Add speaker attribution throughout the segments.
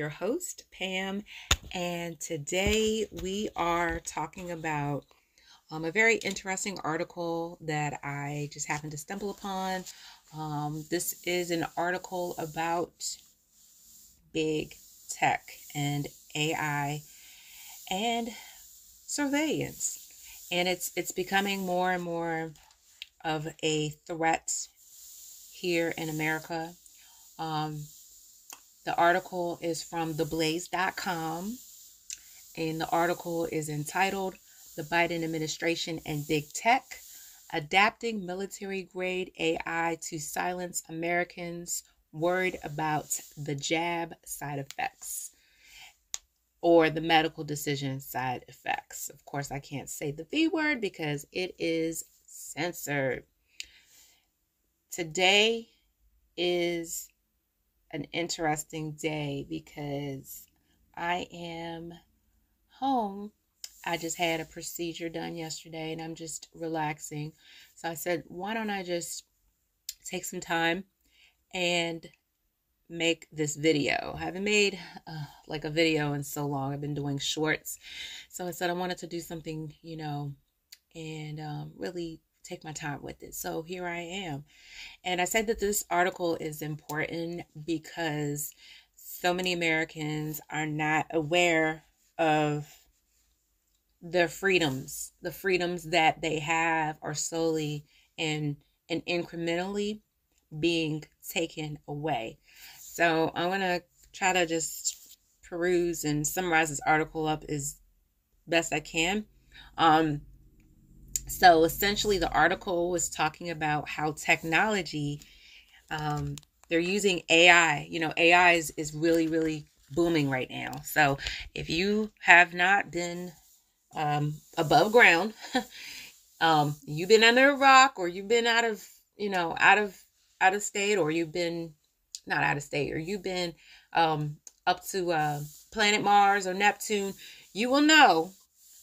Speaker 1: your host, Pam, and today we are talking about a very interesting article that I just happened to stumble upon. This is an article about big tech and AI and surveillance, and it's becoming more and more of a threat here in America. The article is from theblaze.com, and the article is entitled "The Biden Administration and Big Tech, Adapting Military-Grade AI to Silence Americans Worried About the Jab Side Effects," or the medical decision side effects. Of course, I can't say the V word because it is censored. Today is an interesting day because I am home. I just had a procedure done yesterday and I'm just relaxing. So I said, why don't I just take some time and make this video? I haven't made like a video in so long. I've been doing shorts. So I said I wanted to do something, and really take my time with it. So here I am. And I said that this article is important because so many Americans are not aware of the freedoms that they have are slowly and incrementally being taken away. So I'm going to try to just peruse and summarize this article up as best I can. So essentially the article was talking about how technology, they're using AI. AI is really, really booming right now. So if you have not been above ground, you've been under a rock, or you've been out of state, or you've been not out of state, or you've been up to planet Mars or Neptune, you will know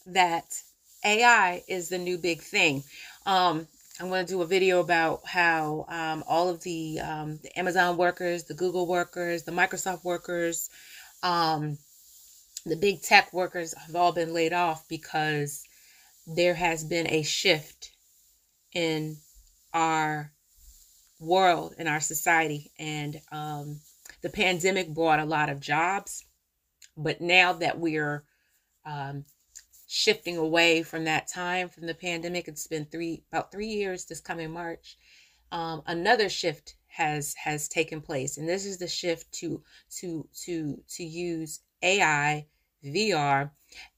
Speaker 1: that AI is the new big thing. I'm going to do a video about how all of the Amazon workers, the Google workers, the Microsoft workers, the big tech workers have all been laid off because there has been a shift in our world, in our society. And the pandemic brought a lot of jobs. But now that we're shifting away from that time, from the pandemic, it's been about 3 years this coming March. Another shift has taken place, and this is the shift to use AI, VR,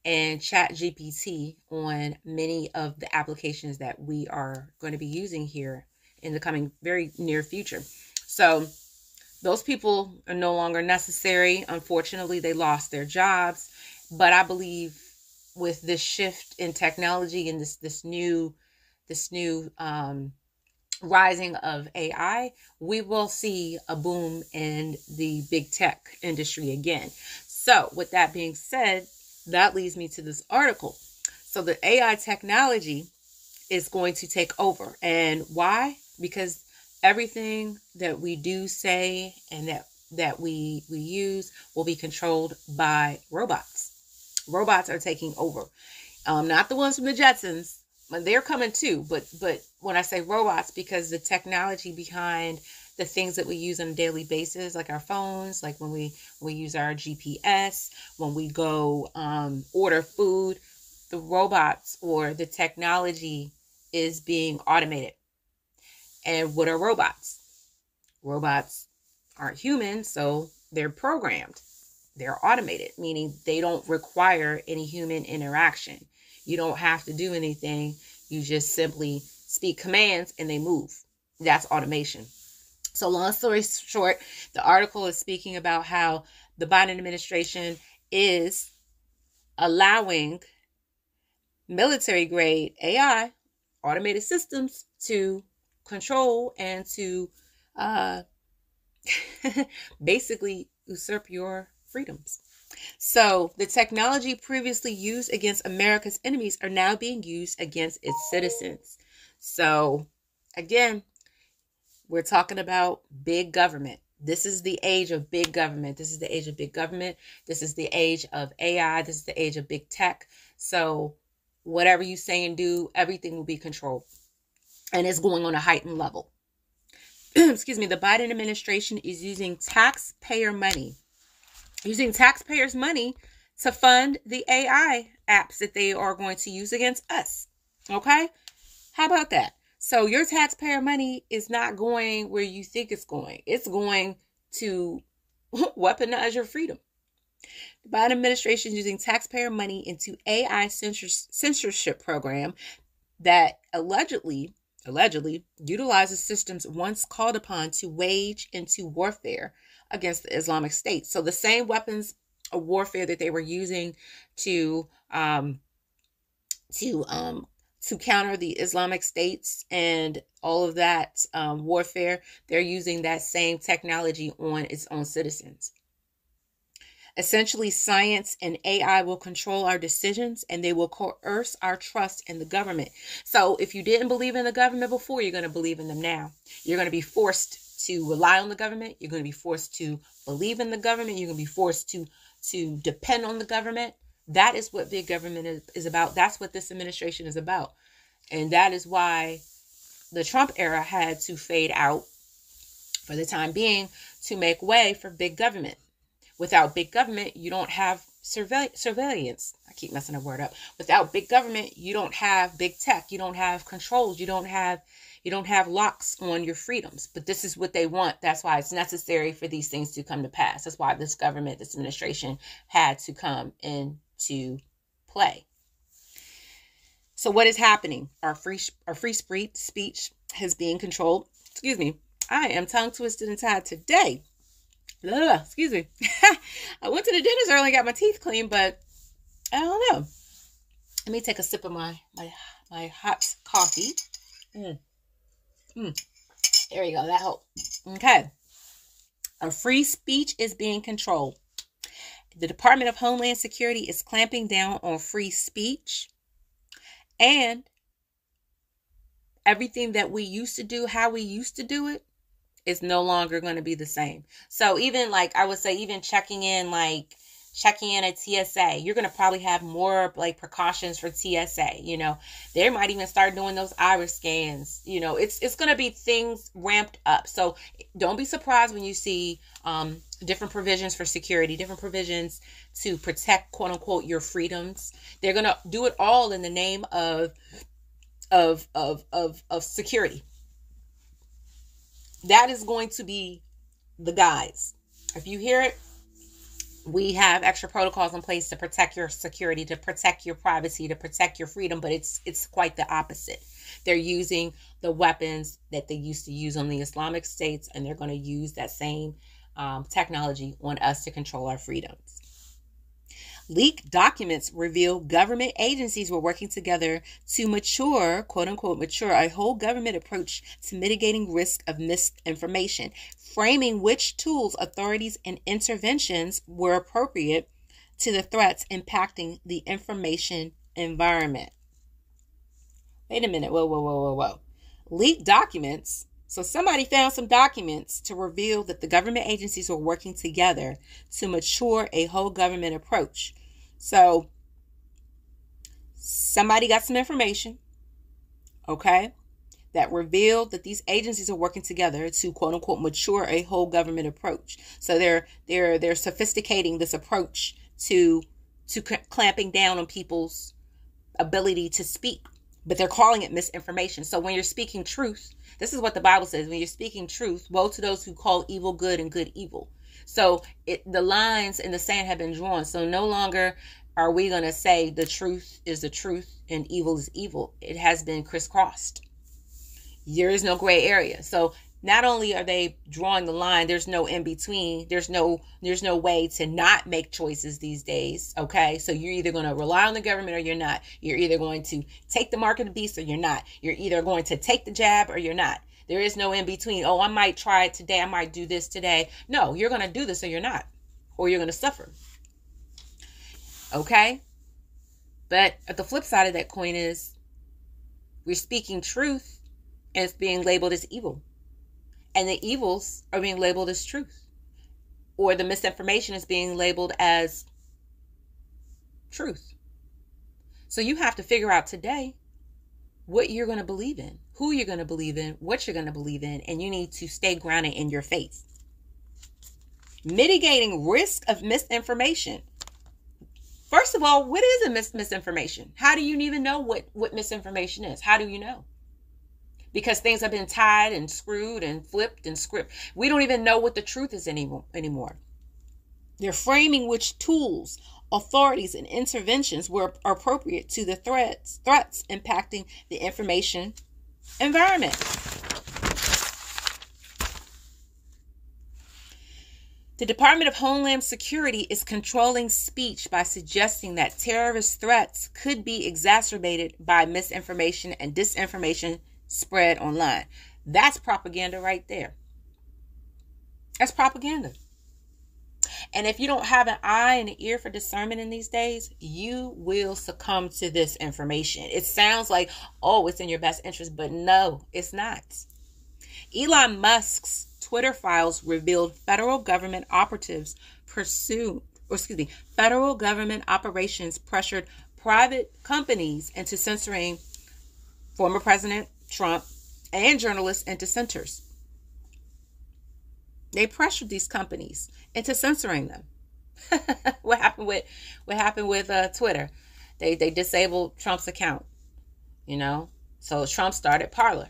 Speaker 1: and ChatGPT on many of the applications that we are going to be using here in the coming very near future. So those people are no longer necessary. Unfortunately, they lost their jobs. But I believe with this shift in technology and this new rising of AI, we will see a boom in the big tech industry again. So with that being said, that leads me to this article. So the AI technology is going to take over. And why? Because everything that we do, say, and that we use will be controlled by robots. Robots are taking over. Not the ones from the Jetsons, but they're coming too. But when I say robots, because the technology behind the things that we use on a daily basis, like our phones, like when we use our GPS, when we go order food, the robots or the technology is being automated. And what are robots? Robots aren't human, so they're programmed. They're automated, meaning they don't require any human interaction. You don't have to do anything. You just simply speak commands and they move. That's automation. So long story short, the article is speaking about how the Biden administration is allowing military-grade AI, automated systems, to control and to basically usurp your freedoms. So the technology previously used against America's enemies are now being used against its citizens. So again, we're talking about big government. This is the age of big government. This is the age of big government. This is the age of AI. This is the age of big tech. So whatever you say and do, everything will be controlled. And it's going on a heightened level. Excuse me. The Biden administration is using taxpayer money. Using taxpayers' money to fund the AI apps that they are going to use against us. Okay? How about that? So your taxpayer money is not going where you think it's going. It's going to weaponize your freedom. The Biden administration is using taxpayer money into AI censorship program that allegedly utilizes systems once called upon to wage into warfare against the Islamic State. So the same weapons of warfare that they were using to counter the Islamic States and all of that warfare, they're using that same technology on its own citizens. Essentially, science and AI will control our decisions and they will coerce our trust in the government. So if you didn't believe in the government before, you're going to believe in them now. You're going to be forced to rely on the government. You're going to be forced to believe in the government. You're going to be forced to depend on the government. That is what big government is about. That's what this administration is about. And that is why the Trump era had to fade out for the time being to make way for big government. Without big government, you don't have surveillance. I keep messing that word up. Without big government, you don't have big tech. You don't have controls. You don't have locks on your freedoms. But this is what they want. That's why it's necessary for these things to come to pass. That's why this government, this administration had to come into play. So what is happening? Our free speech is being controlled. Excuse me. I am tongue twisted and tied today. Excuse me. I went to the dentist early and got my teeth clean, but I don't know. Let me take a sip of my hot coffee. There we go. That helped. Okay. Our free speech is being controlled. The Department of Homeland Security is clamping down on free speech. And everything that we used to do, how we used to do it, is no longer going to be the same. So even like, I would say, even checking in at TSA, you're going to probably have more like precautions for TSA. You know, they might even start doing those iris scans. You know, it's going to be things ramped up. So don't be surprised when you see different provisions for security, different provisions to protect, quote unquote, your freedoms. They're going to do it all in the name of security. That is going to be the guise. If you hear it, we have extra protocols in place to protect your security, to protect your privacy, to protect your freedom, but it's quite the opposite. They're using the weapons that they used to use on the Islamic States, and they're going to use that same technology on us to control our freedoms. Leaked documents reveal government agencies were working together to mature, quote unquote, mature a whole government approach to mitigating risk of misinformation, framing which tools, authorities, and interventions were appropriate to the threats impacting the information environment. Wait a minute. Whoa. Leaked documents. So somebody found some documents to reveal that the government agencies were working together to mature a whole government approach. So somebody got some information, okay, that revealed that these agencies are working together to, quote unquote, mature a whole government approach. So they're sophisticating this approach to clamping down on people's ability to speak, but they're calling it misinformation. So when you're speaking truth, this is what the Bible says. When you're speaking truth, woe to those who call evil good and good evil. So the lines in the sand have been drawn. So no longer are we going to say the truth is the truth and evil is evil. It has been crisscrossed. There is no gray area. So not only are they drawing the line, there's no in between. There's no way to not make choices these days. Okay. So you're either going to rely on the government or you're not. You're either going to take the mark of the beast or you're not. You're either going to take the jab or you're not. There is no in between. Oh, I might try it today. I might do this today. No, you're going to do this or you're not, or you're going to suffer. Okay. But at the flip side of that coin is we're speaking truth and it's being labeled as evil. And the evils are being labeled as truth, or the misinformation is being labeled as truth. So you have to figure out today what you're going to believe in, who you're going to believe in, what you're going to believe in, and you need to stay grounded in your faith. Mitigating risk of misinformation. First of all, what is a misinformation? How do you even know what misinformation is? How do you know? Because things have been tied and screwed and flipped and scripted. We don't even know what the truth is anymore. They're framing which tools, authorities, and interventions were appropriate to the threats impacting the information environment. The Department of Homeland Security is controlling speech by suggesting that terrorist threats could be exacerbated by misinformation and disinformation spread online. That's propaganda right there. That's propaganda. And if you don't have an eye and an ear for discernment in these days, you will succumb to this information. It sounds like, oh, it's in your best interest, but no, it's not. Elon Musk's Twitter files revealed federal government federal government operations pressured private companies into censoring former President Trump and journalists into censors. They pressured these companies into censoring them. What happened with Twitter? They disabled Trump's account, So Trump started Parler.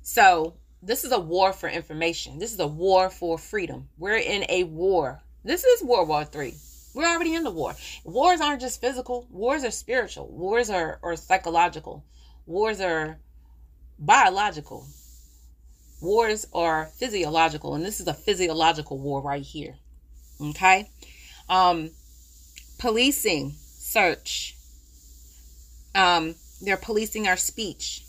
Speaker 1: So this is a war for information. This is a war for freedom. We're in a war. This is World War III. We're already in the war. Wars aren't just physical. Wars are spiritual. Wars are psychological. Wars are biological. Wars are physiological. And this is a physiological war right here. Okay? Policing, search. They're policing our speech.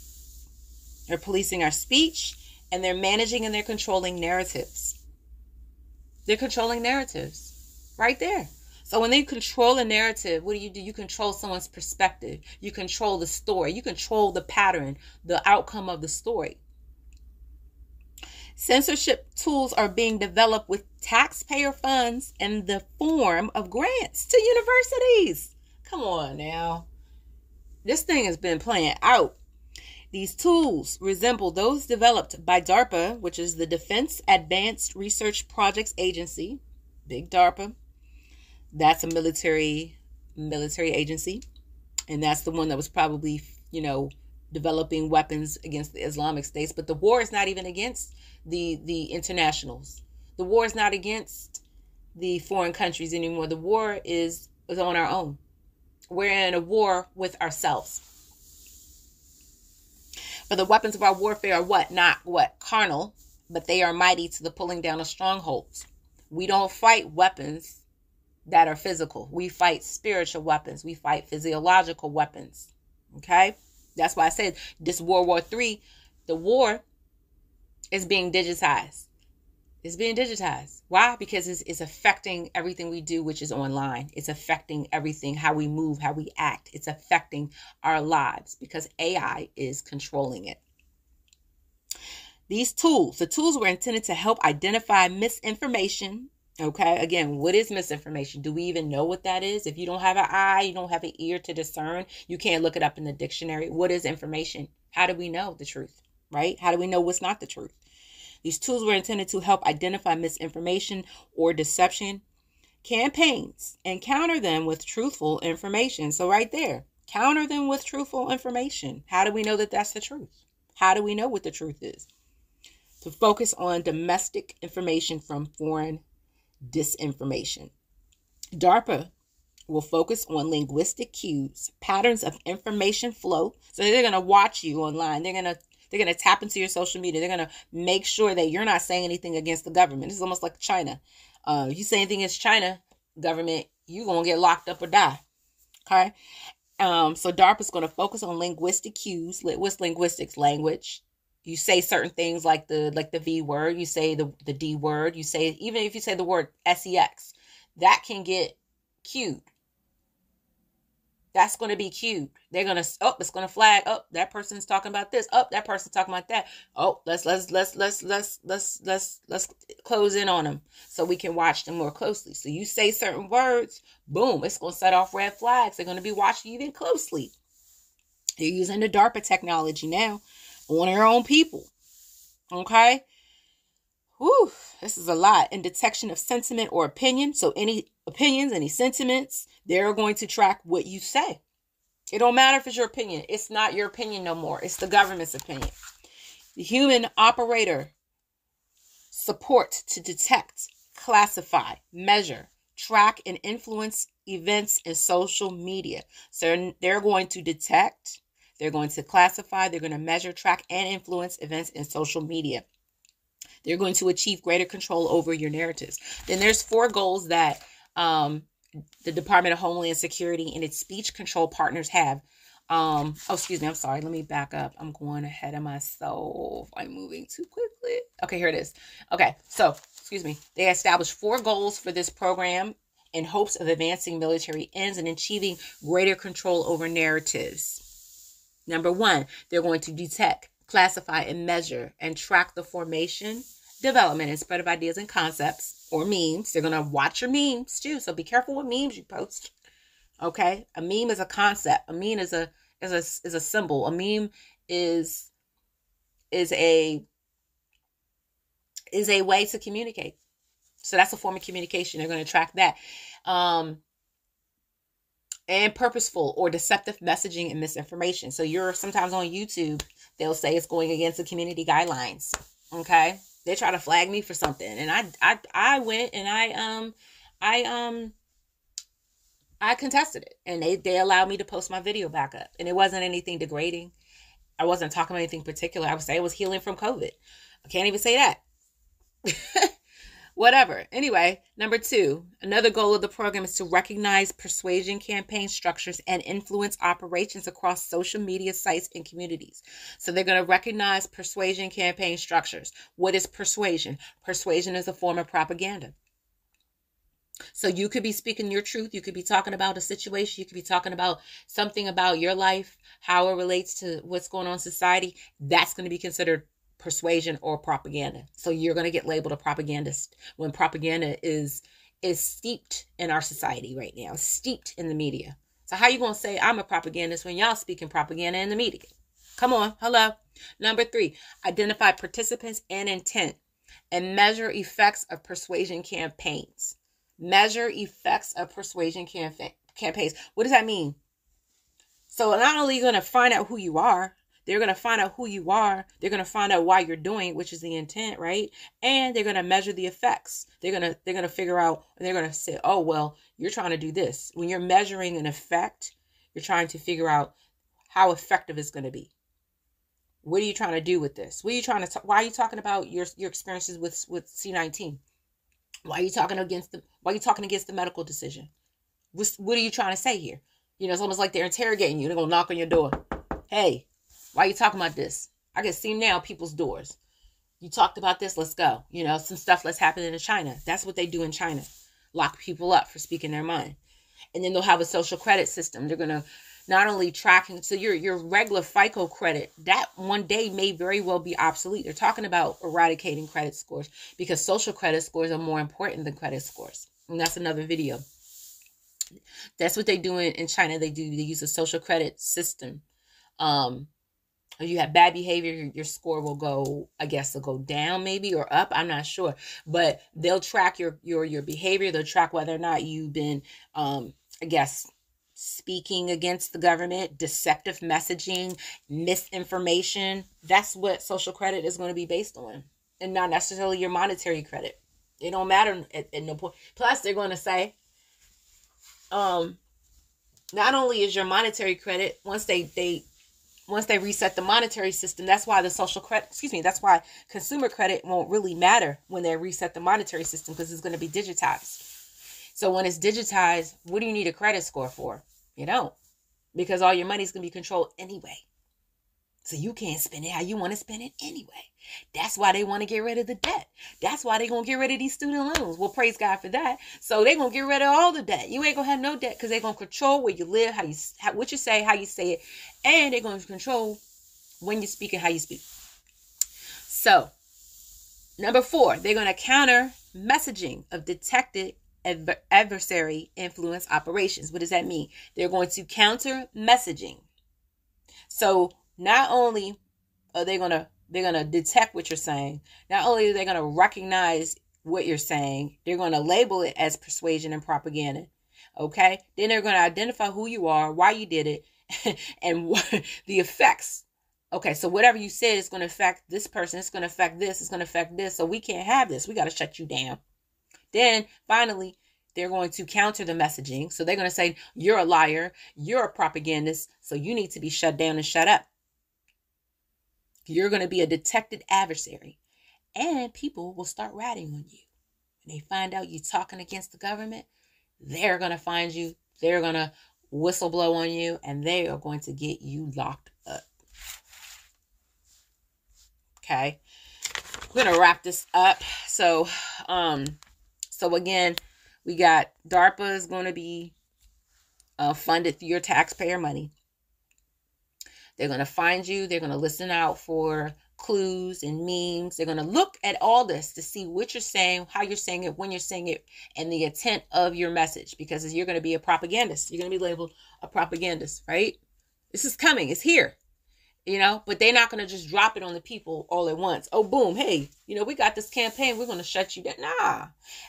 Speaker 1: They're policing our speech, and they're managing and they're controlling narratives. They're controlling narratives right there. So when they control a narrative, what do? You control someone's perspective. You control the story. You control the pattern, the outcome of the story. Censorship tools are being developed with taxpayer funds in the form of grants to universities. Come on now. This thing has been playing out. These tools resemble those developed by DARPA, which is the Defense Advanced Research Projects Agency. Big DARPA. That's a military agency. And that's the one that was probably, developing weapons against the Islamic states. But the war is not even against the internationals. The war is not against the foreign countries anymore. The war is on our own. We're in a war with ourselves. For the weapons of our warfare are what? Not what? Carnal, but they are mighty to the pulling down of strongholds. We don't fight weapons that are physical. We fight spiritual weapons. We fight physiological weapons. Okay? That's why I said this World War III, the war is being digitized. It's being digitized. Why? Because it's affecting everything we do, which is online. It's affecting everything, how we move, how we act. It's affecting our lives because AI is controlling it. These tools, the tools were intended to help identify misinformation. Okay, again, what is misinformation? Do we even know what that is? If you don't have an eye, you don't have an ear to discern, you can't look it up in the dictionary. What is information? How do we know the truth, right? How do we know what's not the truth? These tools were intended to help identify misinformation or deception campaigns and counter them with truthful information. So right there, counter them with truthful information. How do we know that that's the truth? How do we know what the truth is? To focus on domestic information from foreign disinformation. DARPA will focus on linguistic cues, patterns of information flow. So they're going to watch you online. They're going to tap into your social media. They're going to make sure that you're not saying anything against the government. It's almost like China. If you say anything against China government, you're going to get locked up or die. Okay? So DARPA is going to focus on linguistic cues. What's linguistics? Language. You say certain things like the V word. You say the D word. You say, even if you say the word sex, that can get cued. That's going to be cued. They're going to, oh, it's going to flag. Oh, that person's talking about this. Oh, that person's talking about that. Oh, let's close in on them so we can watch them more closely. So you say certain words, boom, it's going to set off red flags. They're going to be watching you even closely. They're using the DARPA technology now on their own people. Okay. Whew, this is a lot. And detection of sentiment or opinion. So any opinions, any sentiments, they're going to track what you say. It don't matter if it's your opinion. It's not your opinion no more. It's the government's opinion. The human operator support to detect, classify, measure, track, and influence events in social media. So they're going to detect, they're going to classify, they're going to measure, track, and influence events in social media. They're going to achieve greater control over your narratives. Then there's 4 goals that the Department of Homeland Security and its speech control partners have. Oh, excuse me. I'm sorry. Let me back up. I'm going ahead of myself. I'm moving too quickly. Okay, here it is. Okay, so, excuse me. They established 4 goals for this program in hopes of advancing military ends and achieving greater control over narratives. Number 1, they're going to detect, classify, and measure and track the formation, development, and spread of ideas and concepts or memes. They're going to watch your memes too. So be careful what memes you post. Okay. A meme is a concept. A meme is a symbol. A meme is a way to communicate. So that's a form of communication. They're going to track that. And purposeful or deceptive messaging and misinformation. So you're sometimes on YouTube, they'll say it's going against the community guidelines. Okay. They try to flag me for something. And I went and I contested it. And they allowed me to post my video back up. And it wasn't anything degrading. I wasn't talking about anything particular. I would say it was healing from COVID. I can't even say that. Whatever. Anyway, number 2, another goal of the program is to recognize persuasion campaign structures and influence operations across social media sites and communities. So they're going to recognize persuasion campaign structures. What is persuasion? Persuasion is a form of propaganda. So you could be speaking your truth. You could be talking about a situation. You could be talking about something about your life, how it relates to what's going on in society. That's going to be considered persuasion or propaganda. So you're going to get labeled a propagandist when propaganda is steeped in our society right now, steeped in the media. So how you going to say I'm a propagandist when y'all speaking propaganda in the media? Come on. Hello. Number 3, identify participants and intent and measure effects of persuasion campaigns. Measure effects of persuasion campaigns. What does that mean? So not only are you going to find out who you are, they're going to find out who you are. They're going to find out why you're doing, which is the intent, right? And they're going to measure the effects. They're going to figure out, and they're going to say, oh, well, you're trying to do this. When you're measuring an effect, you're trying to figure out how effective it's going to be. What are you trying to do with this? What are you trying to why are you talking about your experiences with C-19? Why are you talking against the medical decision? What are you trying to say here? You know, it's almost like they're interrogating you. They're going to knock on your door. Hey, why are you talking about this? I can see now people's doors. You talked about this. Let's go. You know, some stuff that's happening in China. That's what they do in China. Lock people up for speaking their mind. And then they'll have a social credit system. They're going to not only tracking. So your regular FICO credit, that one day may very well be obsolete. They're talking about eradicating credit scores because social credit scores are more important than credit scores. And that's another video. That's what they do in China. They use a social credit system. If you have bad behavior, your score will go, I guess, it'll go down maybe or up. I'm not sure. But they'll track your behavior. They'll track whether or not you've been, I guess, speaking against the government, deceptive messaging, misinformation. That's what social credit is going to be based on. And not necessarily your monetary credit. It don't matter at no point. Plus, they're going to say, not only is your monetary credit, once they reset the monetary system, that's why that's why consumer credit won't really matter when they reset the monetary system, because it's going to be digitized. So when it's digitized, what do you need a credit score for? You don't, because all your money's going to be controlled anyway. So you can't spend it how you want to spend it anyway. That's why they want to get rid of the debt. That's why they're going to get rid of these student loans. Well, praise God for that. So they're going to get rid of all the debt. You ain't going to have no debt because they're going to control where you live, what you say, how you say it. And they're going to control when you speak and how you speak. So, number 4, they're going to counter messaging of detected adversary influence operations. What does that mean? They're going to counter messaging. So not only are they're going to detect what you're saying, not only are they going to recognize what you're saying, they're going to label it as persuasion and propaganda. Okay? Then they're going to identify who you are, why you did it, and what the effects. Okay, so whatever you said is going to affect this person, it's going to affect this, it's going to affect this, so we can't have this. We got to shut you down. Then finally, they're going to counter the messaging. So they're going to say, you're a liar, you're a propagandist, so you need to be shut down and shut up. You're going to be a detected adversary. And people will start ratting on you. When they find out you're talking against the government, they're going to find you, they're going to whistle blow on you, and they are going to get you locked up. Okay, we're going to wrap this up. So again, we got DARPA is going to be funded through your taxpayer money. They're going to find you. They're going to listen out for clues and memes. They're going to look at all this to see what you're saying, how you're saying it, when you're saying it, and the intent of your message. Because you're going to be a propagandist. You're going to be labeled a propagandist, right? This is coming. It's here. But they're not going to just drop it on the people all at once. Oh, boom. Hey, we got this campaign. We're going to shut you down. Nah,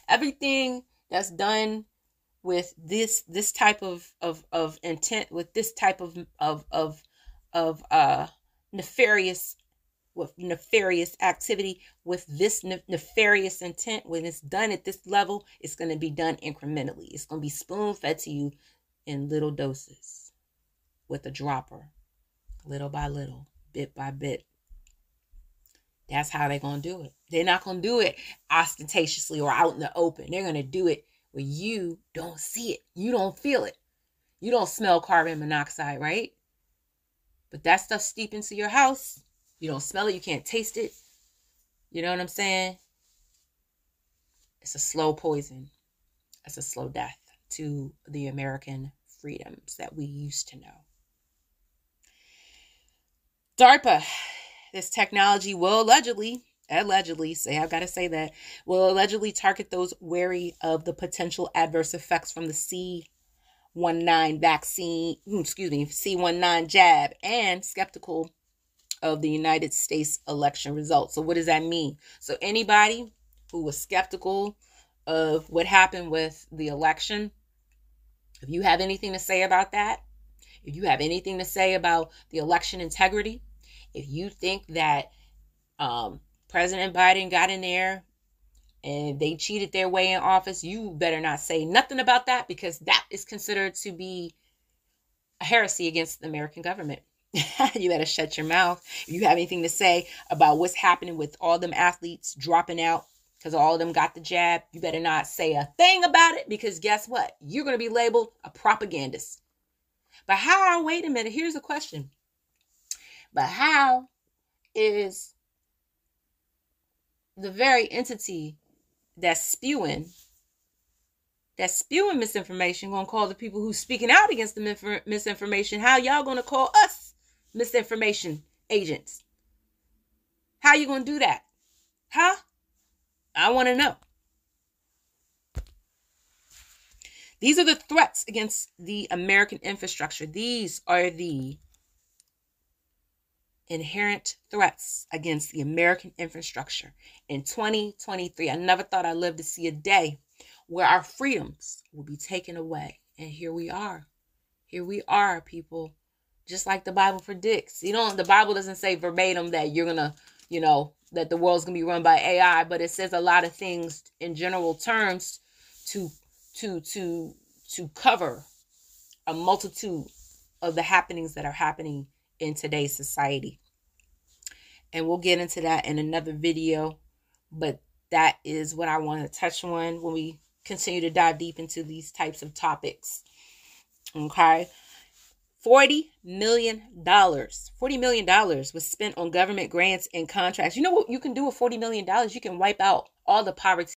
Speaker 1: everything that's done with this type of intent, with this type of nefarious activity, with this nefarious intent, when it's done at this level, it's going to be done incrementally. It's going to be spoon fed to you in little doses with a dropper. Little by little, bit by bit. That's how they're going to do it. They're not going to do it ostentatiously or out in the open. They're going to do it where you don't see it. You don't feel it. You don't smell carbon monoxide, right? But that stuff steep into your house. You don't smell it. You can't taste it. You know what I'm saying? It's a slow poison. It's a slow death to the American freedoms that we used to know. DARPA, this technology will allegedly, say, I've got to say that, will allegedly target those wary of the potential adverse effects from the C19 jab, and skeptical of the United States election results. So what does that mean? So anybody who was skeptical of what happened with the election, if you have anything to say about that, if you have anything to say about the election integrity, if you think that President Biden got in there and they cheated their way in office, you better not say nothing about that, because that is considered to be a heresy against the American government. You better shut your mouth. If you have anything to say about what's happening with all them athletes dropping out because all of them got the jab, you better not say a thing about it, because guess what? You're going to be labeled a propagandist. But how, wait a minute, here's a question. But how is the very entity that's spewing misinformation going to call the people who's speaking out against the misinformation? How y'all going to call us misinformation agents? How you going to do that? Huh? I want to know. These are the threats against the American infrastructure. These are the inherent threats against the American infrastructure in 2023. I never thought I'd live to see a day where our freedoms will be taken away. And here we are. Here we are, people. Just like the Bible predicts. The Bible doesn't say verbatim that you're going to, that the world's going to be run by AI, but it says a lot of things in general terms to cover a multitude of the happenings that are happening in today's society. And we'll get into that in another video, but that is what I want to touch on when we continue to dive deep into these types of topics. Okay. $40 million. $40 million was spent on government grants and contracts. You know what you can do with $40 million? You can wipe out all the poverty